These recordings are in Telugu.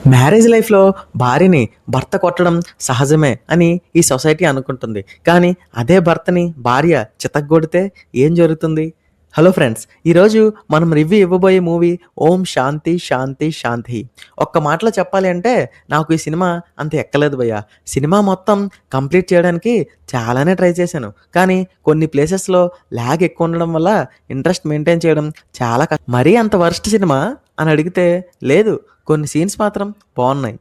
మ్యారేజ్ లైఫ్‌లో భార్యని భర్త కొట్టడం సహజమే అని ఈ సొసైటీ అనుకుంటుంది. కానీ అదే భర్తని భార్య చితగ్గొడితే ఏం జరుగుతుంది? Hello friends! ఈరోజు మనం రివ్యూ ఇవ్వబోయే మూవీ 'ఓం శాంతి శాంతి శాంతిః'. ఒక్క మాటలో చెప్పాలి అంటే నాకు ఈ సినిమా అంత ఎక్కలేదు భయ్యా. సినిమా మొత్తం కంప్లీట్ చేయడానికి చాలానే ట్రై చేశాను. కానీ కొన్ని ప్లేసెస్‌లో ల్యాగ్ ఎక్కువ ఉండడం వల్ల ఇంట్రెస్ట్ మెయింటైన్ చేయడం చాలా మరీ అంత వరస్ట్ సినిమా అని అడిగితే లేదు. కొన్ని సీన్స్ మాత్రం బావున్నాయి.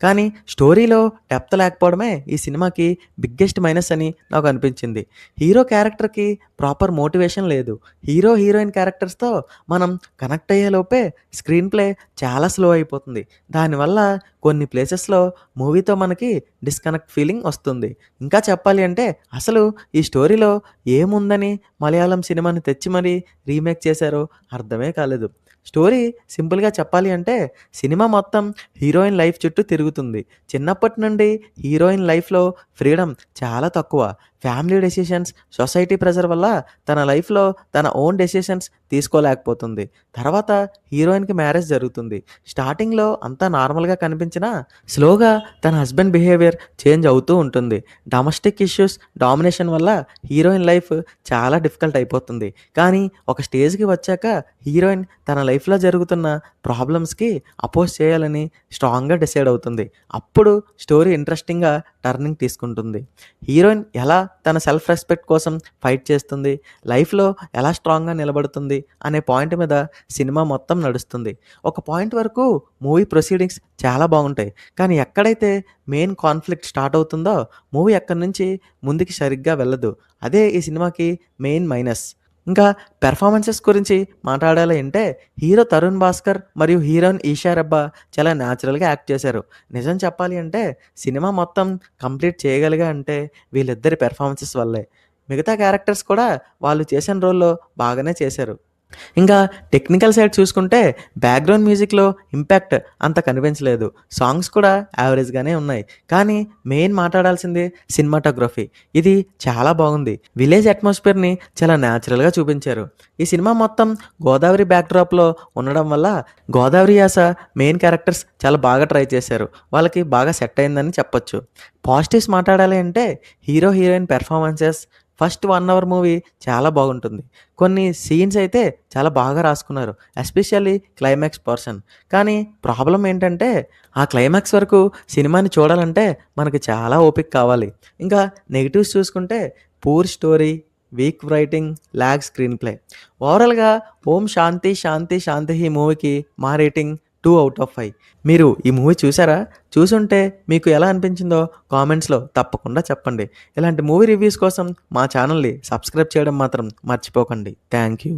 కానీ స్టోరీలో డెప్త్ లేకపోవడమే ఈ సినిమాకి బిగ్గెస్ట్ మైనస్ అని నాకు అనిపించింది. హీరో క్యారెక్టర్‌కి ప్రాపర్ మోటివేషన్ లేదు. హీరో, హీరోయిన్ క్యారెక్టర్స్‌తో మనం కనెక్ట్ అయ్యేలోపే స్క్రీన్ ప్లే చాలా స్లో అయిపోతుంది. దానివల్ల కొన్ని ప్లేసెస్‌లో మూవీతో మనకి డిస్కనెక్ట్ ఫీలింగ్ వస్తుంది. ఇంకా చెప్పాలి అంటే అసలు ఈ స్టోరీలో ఏముందని మలయాళం సినిమాని తెచ్చి మరీ రీమేక్ చేశారో అర్థమే కాలేదు. స్టోరీ సింపుల్‌గా చెప్పాలి అంటే సినిమా మొత్తం హీరోయిన్ లైఫ్ చుట్టూ తిరుగుతుంది. చిన్నప్పటి నుండి హీరోయిన్ లైఫ్‌లో ఫ్రీడమ్ చాలా తక్కువ. ఫ్యామిలీ డెసిషన్స్, సొసైటీ ప్రెషర్ వల్ల తన లైఫ్‌లో తన ఓన్ డెసిషన్స్ తీసుకోలేకపోతుంది. తర్వాత హీరోయిన్‌కి మ్యారేజ్ జరుగుతుంది. స్టార్టింగ్‌లో అంతా నార్మల్‌గా కనిపించినా స్లోగా తన హస్బెండ్ బిహేవియర్ చేంజ్ అవుతూ ఉంటుంది. డొమెస్టిక్ ఇష్యూస్, డామినేషన్ వల్ల హీరోయిన్ లైఫ్ చాలా డిఫికల్ట్ అయిపోతుంది. కానీ ఒక స్టేజ్‌కి వచ్చాక హీరోయిన్ తన లైఫ్‌లో జరుగుతున్న ప్రాబ్లమ్స్‌కి అపోజ్ చేయాలని స్ట్రాంగ్‌గా డిసైడ్ అవుతుంది. అప్పుడు స్టోరీ ఇంట్రెస్టింగ్‌గా టర్నింగ్ తీసుకుంటుంది. హీరోయిన్ ఎలా తన సెల్ఫ్ రెస్పెక్ట్ కోసం ఫైట్ చేస్తుంది, లైఫ్‌లో ఎలా స్ట్రాంగ్‌గా నిలబడుతుంది అనే పాయింట్ మీద సినిమా మొత్తం నడుస్తుంది. ఒక పాయింట్ వరకు మూవీ ప్రొసీడింగ్స్ చాలా బాగుంటాయి. కానీ ఎక్కడైతే మెయిన్ కాన్ఫ్లిక్ట్ స్టార్ట్ అవుతుందో మూవీ అక్కడి నుంచి ముందుకి సరిగ్గా వెళ్ళదు. అదే ఈ సినిమాకి మెయిన్ మైనస్. ఇంకా పెర్ఫార్మన్సెస్ గురించి మాట్లాడాలి అంటే హీరో తరుణ్ భాస్కర్ మరియు హీరోయిన్ ఈషా రెబ్బా చాలా న్యాచురల్‌గా యాక్ట్ చేశారు. నిజం చెప్పాలి అంటే సినిమా మొత్తం కంప్లీట్ చేయగలిగా అంటే వీళ్ళిద్దరి పెర్ఫార్మన్సెస్ వల్లే. మిగతా క్యారెక్టర్స్ కూడా వాళ్ళు చేసిన రోల్‌లో బాగానే చేశారు. ఇంకా టెక్నికల్ సైడ్ చూసుకుంటే బ్యాక్‌గ్రౌండ్ మ్యూజిక్‌లో ఇంపాక్ట్ అంత కనిపించలేదు. సాంగ్స్ కూడా యావరేజ్‌గానే ఉన్నాయి. కానీ మెయిన్ మాట్లాడాల్సింది సినిమాటోగ్రఫీ. ఇది చాలా బాగుంది. విలేజ్ అట్మాస్ఫియర్‌ని చాలా న్యాచురల్‌గా చూపించారు. ఈ సినిమా మొత్తం గోదావరి బ్యాక్‌డ్రాప్‌లో ఉండడం వల్ల గోదావరి యాస మెయిన్ క్యారెక్టర్స్ చాలా బాగా ట్రై చేశారు. వాళ్ళకి బాగా సెట్ అయిందని చెప్పొచ్చు. పాజిటివ్స్ మాట్లాడాలి అంటే hero, heroine performances first 1 hour movie చాలా బాగుంటుంది. కొన్ని సీన్స్ అయితే చాలా బాగా రాసుకున్నారు. Especially climax portion. కానీ ప్రాబ్లమ్ ఏంటంటే ఆ క్లైమాక్స్ వరకు సినిమాని చూడాలంటే మనకి చాలా ఓపిక కావాలి. ఇంకా నెగెటివ్స్ చూసుకుంటే poor story, week writing, lag screen play. ఓవరాల్‌గా 'ఓం శాంతి శాంతి శాంతిః' మూవీకి మా రేటింగ్ 2/5. మీరు ఈ మూవీ చూసారా? చూసుంటే మీకు ఎలా అనిపించిందో కామెంట్స్‌లో తప్పకుండా చెప్పండి. ఇలాంటి మూవీ రివ్యూస్ కోసం మా ఛానల్‌ని సబ్స్క్రైబ్ చేయడం మాత్రం మర్చిపోకండి. Thank you.